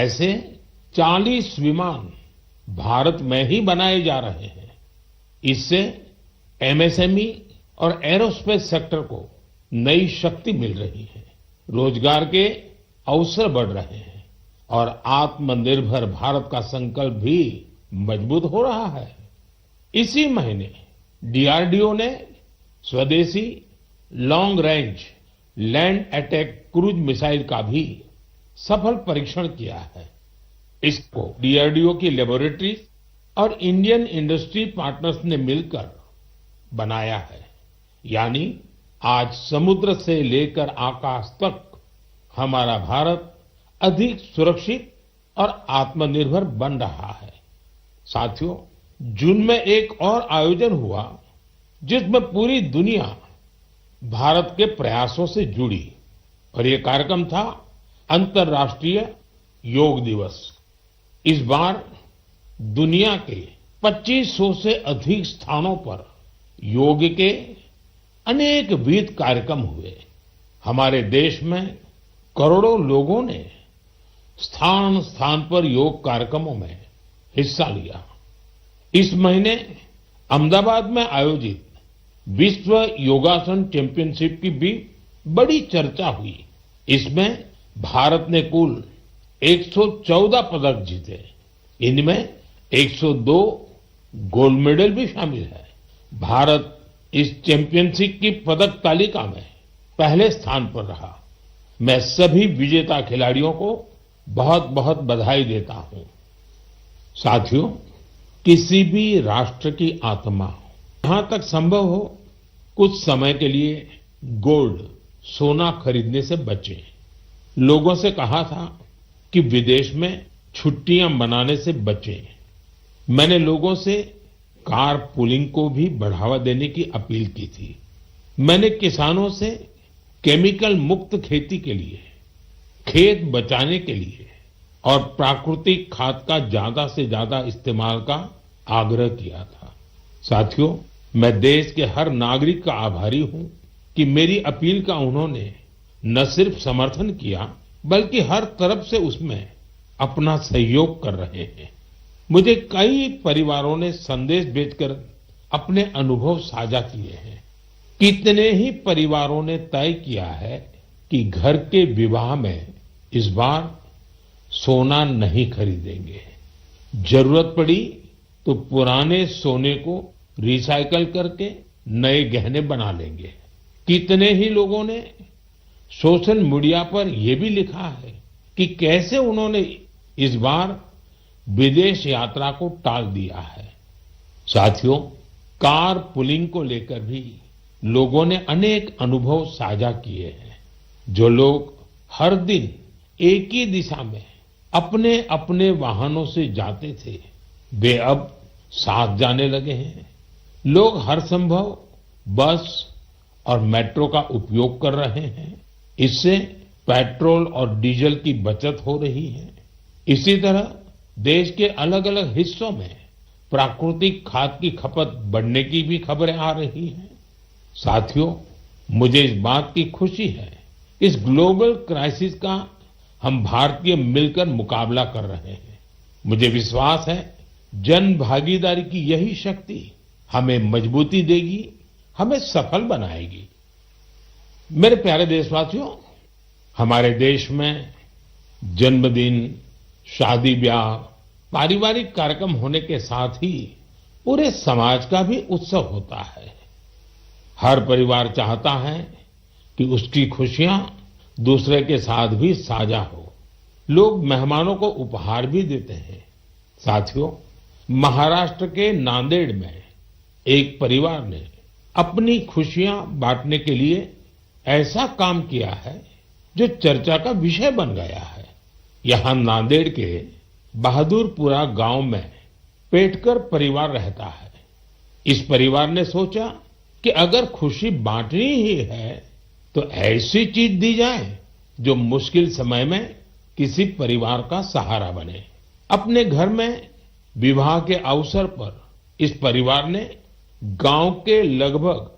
ऐसे 40 विमान भारत में ही बनाए जा रहे हैं। इससे एमएसएमई और एरोस्पेस सेक्टर को नई शक्ति मिल रही है, रोजगार के अवसर बढ़ रहे हैं और आत्मनिर्भर भारत का संकल्प भी मजबूत हो रहा है। इसी महीने डीआरडीओ ने स्वदेशी long range land attack cruise missile का भी सफल परीक्षण किया है। इसको डीआरडीओ की लेबोरेटरीज और इंडियन इंडस्ट्री पार्टनर्स ने मिलकर बनाया है। यानी आज समुद्र से लेकर आकाश तक हमारा भारत अधिक सुरक्षित और आत्मनिर्भर बन रहा है। साथियों, जून में एक और आयोजन हुआ जिसमें पूरी दुनिया भारत के प्रयासों से जुड़ी और ये कार्यक्रम था अंतर्राष्ट्रीय योग दिवस। इस बार दुनिया के 2500 से अधिक स्थानों पर योग के अनेक विविध कार्यक्रम हुए। हमारे देश में करोड़ों लोगों ने स्थान स्थान पर योग कार्यक्रमों में हिस्सा लिया। इस महीने अहमदाबाद में आयोजित विश्व योगासन चैंपियनशिप की भी बड़ी चर्चा हुई। इसमें भारत ने कुल 114 पदक जीते। इनमें 102 गोल्ड मेडल भी शामिल है। भारत इस चैंपियनशिप की पदक तालिका में पहले स्थान पर रहा। मैं सभी विजेता खिलाड़ियों को बहुत बहुत बधाई देता हूं। साथियों, किसी भी राष्ट्र की आत्मा जहां तक संभव हो कुछ समय के लिए गोल्ड सोना खरीदने से बचे। लोगों से कहा था कि विदेश में छुट्टियां मनाने से बचें। मैंने लोगों से कार पूलिंग को भी बढ़ावा देने की अपील की थी। मैंने किसानों से केमिकल मुक्त खेती के लिए, खेत बचाने के लिए और प्राकृतिक खाद का ज्यादा से ज्यादा इस्तेमाल का आग्रह किया था। साथियों, मैं देश के हर नागरिक का आभारी हूं कि मेरी अपील का उन्होंने न सिर्फ समर्थन किया बल्कि हर तरफ से उसमें अपना सहयोग कर रहे हैं। मुझे कई परिवारों ने संदेश भेजकर अपने अनुभव साझा किए हैं। कितने ही परिवारों ने तय किया है कि घर के विवाह में इस बार सोना नहीं खरीदेंगे। जरूरत पड़ी तो पुराने सोने को रिसाइकल करके नए गहने बना लेंगे। कितने ही लोगों ने सोशल मीडिया पर यह भी लिखा है कि कैसे उन्होंने इस बार विदेश यात्रा को टाल दिया है। साथियों, कार पुलिंग को लेकर भी लोगों ने अनेक अनुभव साझा किए हैं। जो लोग हर दिन एक ही दिशा में अपने अपने वाहनों से जाते थे, वे अब साथ जाने लगे हैं। लोग हर संभव बस और मेट्रो का उपयोग कर रहे हैं। इससे पेट्रोल और डीजल की बचत हो रही है। इसी तरह देश के अलग अलग हिस्सों में प्राकृतिक खाद की खपत बढ़ने की भी खबरें आ रही हैं। साथियों, मुझे इस बात की खुशी है, इस ग्लोबल क्राइसिस का हम भारतीय मिलकर मुकाबला कर रहे हैं। मुझे विश्वास है जन भागीदारी की यही शक्ति हमें मजबूती देगी, हमें सफल बनाएगी। मेरे प्यारे देशवासियों, हमारे देश में जन्मदिन, शादी ब्याह, पारिवारिक कार्यक्रम होने के साथ ही पूरे समाज का भी उत्सव होता है। हर परिवार चाहता है कि उसकी खुशियां दूसरे के साथ भी साझा हो। लोग मेहमानों को उपहार भी देते हैं। साथियों, महाराष्ट्र के नांदेड़ में एक परिवार ने अपनी खुशियां बांटने के लिए ऐसा काम किया है जो चर्चा का विषय बन गया है। यहां नांदेड़ के बहादुरपुरा गांव में पेटकर परिवार रहता है। इस परिवार ने सोचा कि अगर खुशी बांटनी ही है तो ऐसी चीज दी जाए जो मुश्किल समय में किसी परिवार का सहारा बने। अपने घर में विवाह के अवसर पर इस परिवार ने गांव के लगभग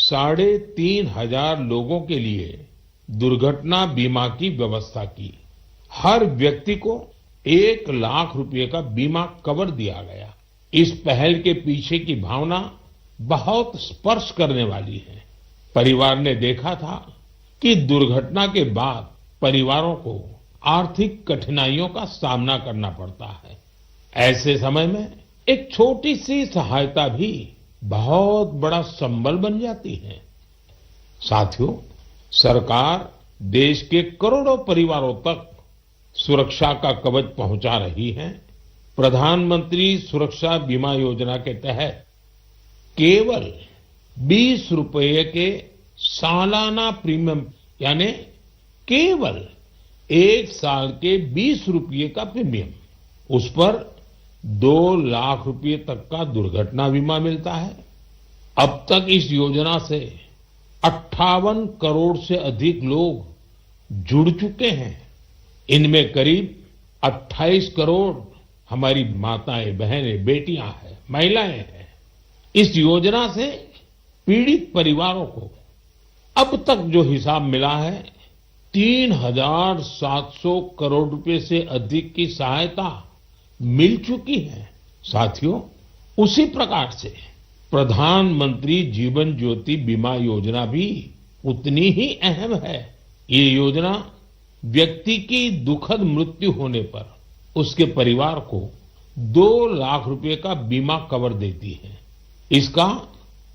3,500 लोगों के लिए दुर्घटना बीमा की व्यवस्था की। हर व्यक्ति को 1 लाख रुपए का बीमा कवर दिया गया। इस पहल के पीछे की भावना बहुत स्पर्श करने वाली है। परिवार ने देखा था कि दुर्घटना के बाद परिवारों को आर्थिक कठिनाइयों का सामना करना पड़ता है। ऐसे समय में एक छोटी सी सहायता भी बहुत बड़ा संबल बन जाती है। साथियों, सरकार देश के करोड़ों परिवारों तक सुरक्षा का कवच पहुंचा रही है। प्रधानमंत्री सुरक्षा बीमा योजना के तहत केवल 20 रुपए के सालाना प्रीमियम यानी केवल 1 साल के 20 रुपये का प्रीमियम, उस पर 2 लाख रुपए तक का दुर्घटना बीमा मिलता है। अब तक इस योजना से 58 करोड़ से अधिक लोग जुड़ चुके हैं। इनमें करीब 28 करोड़ हमारी माताएं, बहनें, बेटियां हैं, महिलाएं हैं। इस योजना से पीड़ित परिवारों को अब तक जो हिसाब मिला है 3,700 करोड़ रुपए से अधिक की सहायता मिल चुकी है। साथियों, उसी प्रकार से प्रधानमंत्री जीवन ज्योति बीमा योजना भी उतनी ही अहम है। ये योजना व्यक्ति की दुखद मृत्यु होने पर उसके परिवार को 2 लाख रुपए का बीमा कवर देती है। इसका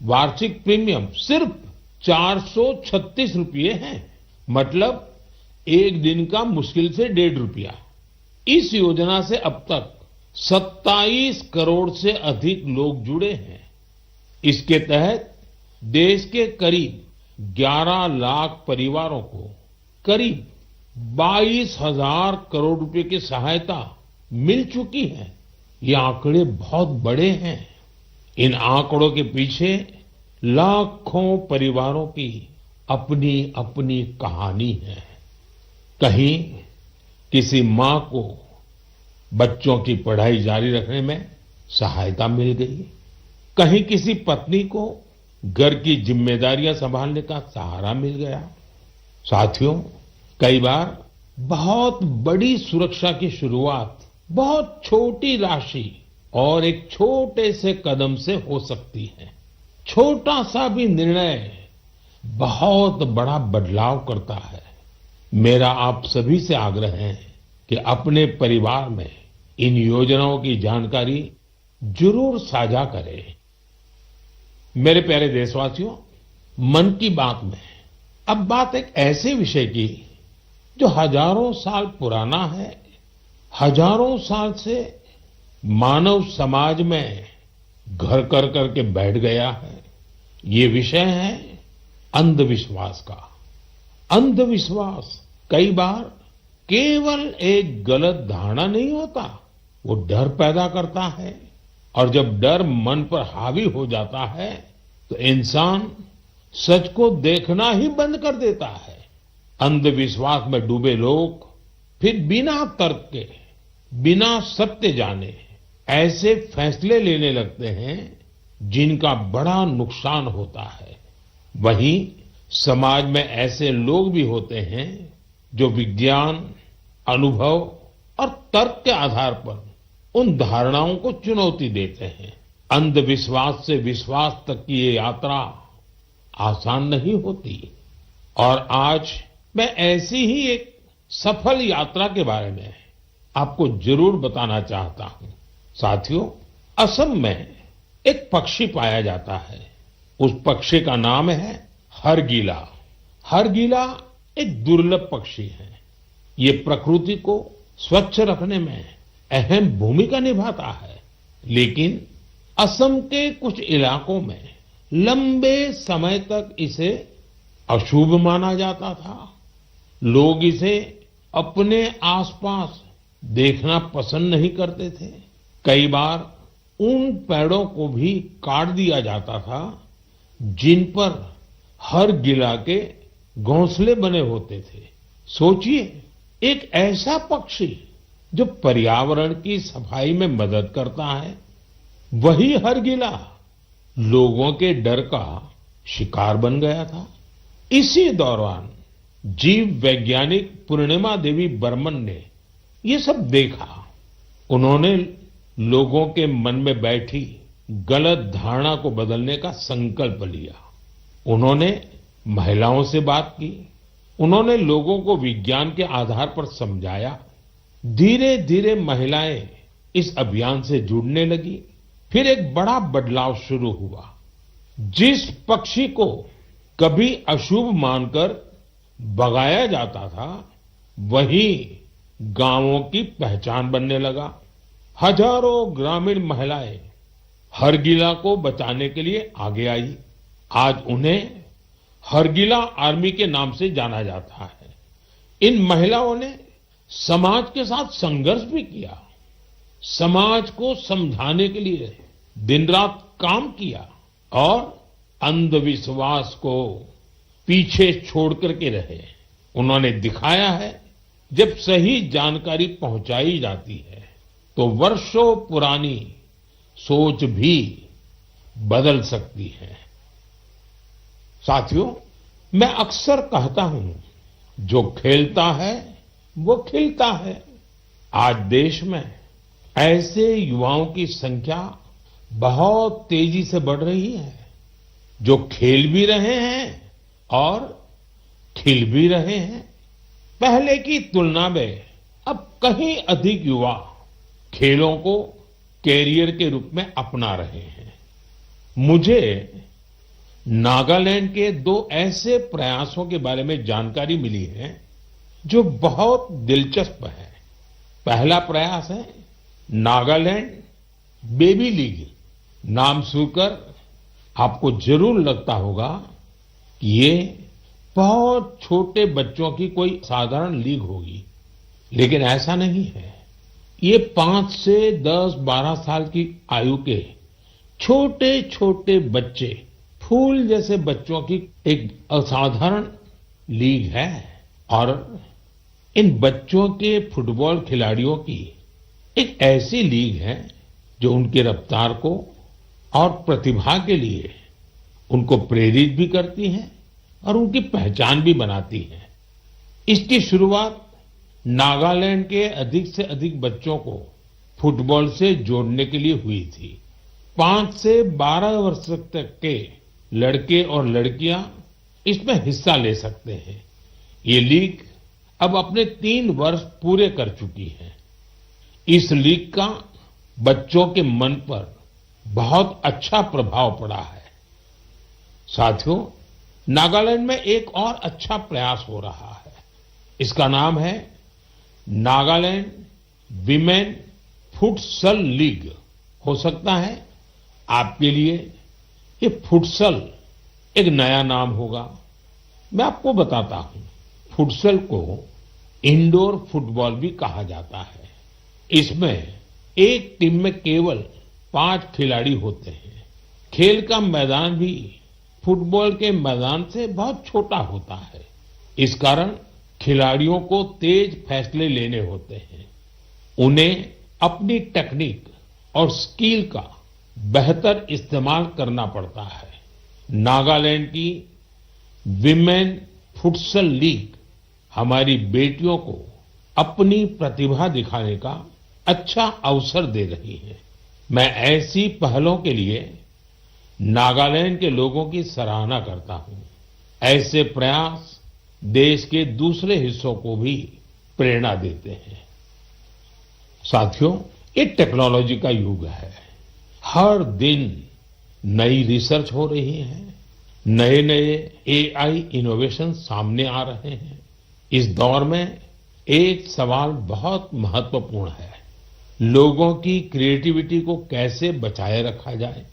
वार्षिक प्रीमियम सिर्फ 436 रुपये है, मतलब एक दिन का मुश्किल से 1.5 रुपया। इस योजना से अब तक 27 करोड़ से अधिक लोग जुड़े हैं। इसके तहत देश के करीब 11 लाख परिवारों को करीब 22,000 करोड़ रुपए की सहायता मिल चुकी है। ये आंकड़े बहुत बड़े हैं। इन आंकड़ों के पीछे लाखों परिवारों की अपनी अपनी कहानी है। कहीं किसी मां को बच्चों की पढ़ाई जारी रखने में सहायता मिल गई, कहीं किसी पत्नी को घर की जिम्मेदारियां संभालने का सहारा मिल गया। साथियों, कई बार बहुत बड़ी सुरक्षा की शुरुआत बहुत छोटी राशि और एक छोटे से कदम से हो सकती है। छोटा सा भी निर्णय बहुत बड़ा बदलाव करता है। मेरा आप सभी से आग्रह है कि अपने परिवार में इन योजनाओं की जानकारी जरूर साझा करें। मेरे प्यारे देशवासियों, मन की बात में अब बात एक ऐसे विषय की जो हजारों साल पुराना है, हजारों साल से मानव समाज में घर कर करके बैठ गया है। ये विषय है अंधविश्वास का। अंधविश्वास कई बार केवल एक गलत धारणा नहीं होता, वो डर पैदा करता है। और जब डर मन पर हावी हो जाता है तो इंसान सच को देखना ही बंद कर देता है। अंधविश्वास में डूबे लोग फिर बिना तर्क के, बिना सत्य जाने ऐसे फैसले लेने लगते हैं जिनका बड़ा नुकसान होता है। वहीं समाज में ऐसे लोग भी होते हैं जो विज्ञान, अनुभव और तर्क के आधार पर उन धारणाओं को चुनौती देते हैं। अंधविश्वास से विश्वास तक की ये यात्रा आसान नहीं होती। और आज मैं ऐसी ही एक सफल यात्रा के बारे में आपको जरूर बताना चाहता हूं। साथियों, असम में एक पक्षी पाया जाता है। उस पक्षी का नाम है हरगिला। हरगिला एक दुर्लभ पक्षी है। ये प्रकृति को स्वच्छ रखने में अहम भूमिका निभाता है, लेकिन असम के कुछ इलाकों में लंबे समय तक इसे अशुभ माना जाता था। लोग इसे अपने आसपास देखना पसंद नहीं करते थे। कई बार उन पेड़ों को भी काट दिया जाता था जिन पर हरगिला के घोंसले बने होते थे। सोचिए, एक ऐसा पक्षी जो पर्यावरण की सफाई में मदद करता है, वही हरगिला लोगों के डर का शिकार बन गया था। इसी दौरान जीव वैज्ञानिक पूर्णिमा देवी बर्मन ने ये सब देखा उन्होंने लोगों के मन में बैठी गलत धारणा को बदलने का संकल्प लिया। उन्होंने महिलाओं से बात की, उन्होंने लोगों को विज्ञान के आधार पर समझाया। धीरे धीरे महिलाएं इस अभियान से जुड़ने लगी। फिर एक बड़ा बदलाव शुरू हुआ। जिस पक्षी को कभी अशुभ मानकर भगाया जाता था, वही गांवों की पहचान बनने लगा। हजारों ग्रामीण महिलाएं हरगिला को बचाने के लिए आगे आई। आज उन्हें हरगिला आर्मी के नाम से जाना जाता है। इन महिलाओं ने समाज के साथ संघर्ष भी किया, समाज को समझाने के लिए दिन रात काम किया और अंधविश्वास को पीछे छोड़ करके रहे। उन्होंने दिखाया है, जब सही जानकारी पहुंचाई जाती है तो वर्षों पुरानी सोच भी बदल सकती है। साथियों, मैं अक्सर कहता हूं, जो खेलता है वो खिलता है। आज देश में ऐसे युवाओं की संख्या बहुत तेजी से बढ़ रही है, जो खेल भी रहे हैं और खिल भी रहे हैं। पहले की तुलना में अब कहीं अधिक युवा खेलों को कैरियर के रूप में अपना रहे हैं। मुझे नागालैंड के 2 ऐसे प्रयासों के बारे में जानकारी मिली है जो बहुत दिलचस्प है। पहला प्रयास है नागालैंड बेबी लीग। नाम सुनकर आपको जरूर लगता होगा कि ये बहुत छोटे बच्चों की कोई साधारण लीग होगी, लेकिन ऐसा नहीं है। ये 5 से 10-12 साल की आयु के छोटे छोटे बच्चे, फूल जैसे बच्चों की एक असाधारण लीग है। और इन बच्चों के फुटबॉल खिलाड़ियों की एक ऐसी लीग है जो उनकी रफ्तार को और प्रतिभा के लिए उनको प्रेरित भी करती है और उनकी पहचान भी बनाती है। इसकी शुरुआत नागालैंड के अधिक से अधिक बच्चों को फुटबॉल से जोड़ने के लिए हुई थी। 5 से 12 वर्ष तक के लड़के और लड़कियां इसमें हिस्सा ले सकते हैं। ये लीग अब अपने 3 वर्ष पूरे कर चुकी है। इस लीग का बच्चों के मन पर बहुत अच्छा प्रभाव पड़ा है। साथियों, नागालैंड में एक और अच्छा प्रयास हो रहा है। इसका नाम है नागालैंड विमेन फुटसल लीग। हो सकता है आपके लिए ये फुटसल एक नया नाम होगा। मैं आपको बताता हूं, फुटसल को इंडोर फुटबॉल भी कहा जाता है। इसमें एक टीम में केवल 5 खिलाड़ी होते हैं। खेल का मैदान भी फुटबॉल के मैदान से बहुत छोटा होता है। इस कारण खिलाड़ियों को तेज फैसले लेने होते हैं। उन्हें अपनी टेक्निक और स्किल का बेहतर इस्तेमाल करना पड़ता है। नागालैंड की विमेन फुटसल लीग हमारी बेटियों को अपनी प्रतिभा दिखाने का अच्छा अवसर दे रही है। मैं ऐसी पहलों के लिए नागालैंड के लोगों की सराहना करता हूं। ऐसे प्रयास देश के दूसरे हिस्सों को भी प्रेरणा देते हैं। साथियों, ये टेक्नोलॉजी का युग है। हर दिन नई रिसर्च हो रही है, नए नए एआई इनोवेशन सामने आ रहे हैं। इस दौर में एक सवाल बहुत महत्वपूर्ण है, लोगों की क्रिएटिविटी को कैसे बचाए रखा जाए।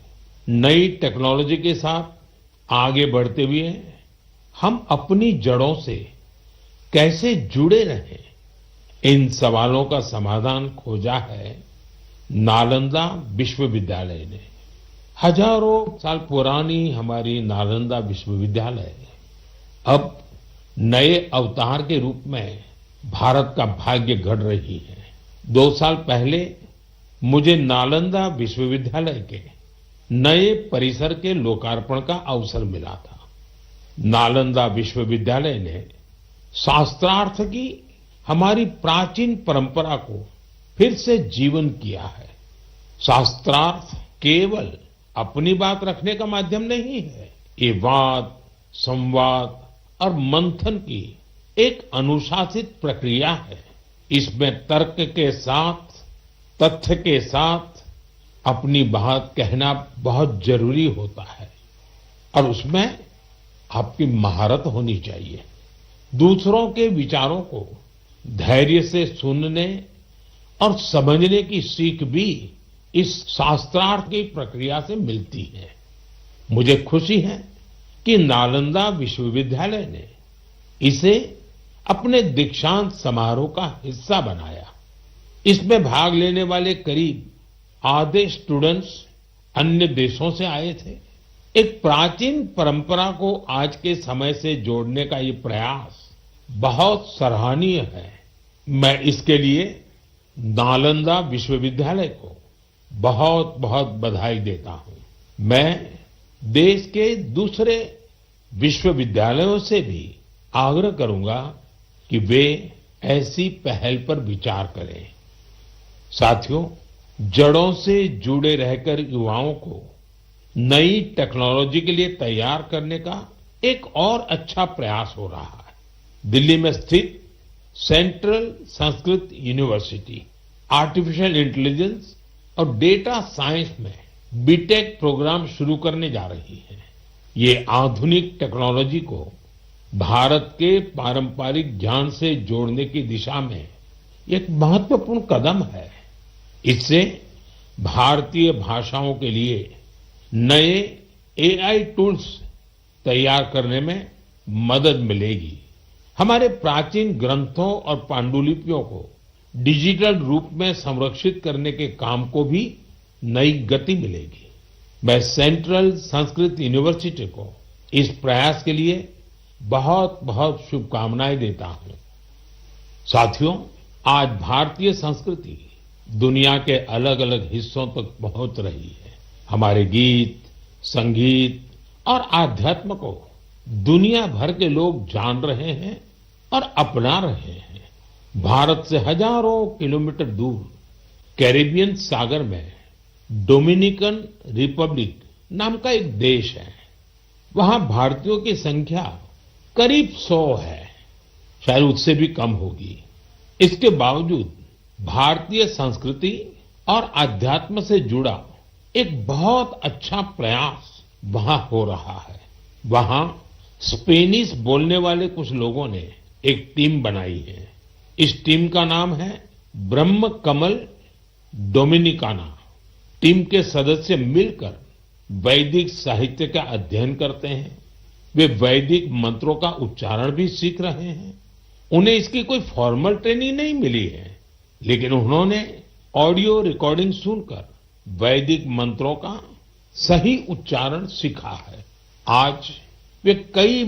नई टेक्नोलॉजी के साथ आगे बढ़ते हुए हम अपनी जड़ों से कैसे जुड़े रहें, इन सवालों का समाधान खोजा है नालंदा विश्वविद्यालय ने। हजारों साल पुरानी हमारी नालंदा विश्वविद्यालय अब नए अवतार के रूप में भारत का भाग्य गढ़ रही है। 2 साल पहले मुझे नालंदा विश्वविद्यालय के नए परिसर के लोकार्पण का अवसर मिला था। नालंदा विश्वविद्यालय ने शास्त्रार्थ की हमारी प्राचीन परंपरा को फिर से जीवन किया है। शास्त्रार्थ केवल अपनी बात रखने का माध्यम नहीं है, ये वाद, संवाद और मंथन की एक अनुशासित प्रक्रिया है। इसमें तर्क के साथ, तथ्य के साथ अपनी बात कहना बहुत जरूरी होता है और उसमें आपकी महारत होनी चाहिए। दूसरों के विचारों को धैर्य से सुनने और समझने की सीख भी इस शास्त्रार्थ की प्रक्रिया से मिलती है। मुझे खुशी है कि नालंदा विश्वविद्यालय ने इसे अपने दीक्षांत समारोह का हिस्सा बनाया। इसमें भाग लेने वाले करीब आधे स्टूडेंट्स अन्य देशों से आए थे। एक प्राचीन परंपरा को आज के समय से जोड़ने का ये प्रयास बहुत सराहनीय है। मैं इसके लिए नालंदा विश्वविद्यालय को बहुत बहुत बधाई देता हूं। मैं देश के दूसरे विश्वविद्यालयों से भी आग्रह करूंगा कि वे ऐसी पहल पर विचार करें। साथियों, जड़ों से जुड़े रहकर युवाओं को नई टेक्नोलॉजी के लिए तैयार करने का एक और अच्छा प्रयास हो रहा है। दिल्ली में स्थित central Sanskrit university artificial intelligence और डेटा साइंस में बीटेक प्रोग्राम शुरू करने जा रही है। ये आधुनिक टेक्नोलॉजी को भारत के पारंपरिक ज्ञान से जोड़ने की दिशा में एक महत्वपूर्ण कदम है। इससे भारतीय भाषाओं के लिए नए एआई टूल्स तैयार करने में मदद मिलेगी। हमारे प्राचीन ग्रंथों और पांडुलिपियों को डिजिटल रूप में संरक्षित करने के काम को भी नई गति मिलेगी। मैं सेंट्रल संस्कृत यूनिवर्सिटी को इस प्रयास के लिए बहुत बहुत शुभकामनाएं देता हूं। साथियों, आज भारतीय संस्कृति दुनिया के अलग अलग हिस्सों तक पहुंच रही है। हमारे गीत, संगीत और आध्यात्म को दुनिया भर के लोग जान रहे हैं और अपना रहे हैं। भारत से हजारों किलोमीटर दूर कैरिबियन सागर में डोमिनिकन रिपब्लिक नाम का एक देश है। वहां भारतीयों की संख्या करीब 100 है, शायद उससे भी कम होगी। इसके बावजूद भारतीय संस्कृति और आध्यात्म से जुड़ा एक बहुत अच्छा प्रयास वहां हो रहा है। वहां स्पेनिश बोलने वाले कुछ लोगों ने एक टीम बनाई है। इस टीम का नाम है ब्रह्म कमल डोमिनिकाना। टीम के सदस्य मिलकर वैदिक साहित्य का अध्ययन करते हैं। वे वैदिक मंत्रों का उच्चारण भी सीख रहे हैं। उन्हें इसकी कोई फॉर्मल ट्रेनिंग नहीं मिली है, लेकिन उन्होंने ऑडियो रिकॉर्डिंग सुनकर वैदिक मंत्रों का सही उच्चारण सीखा है। आज वे कई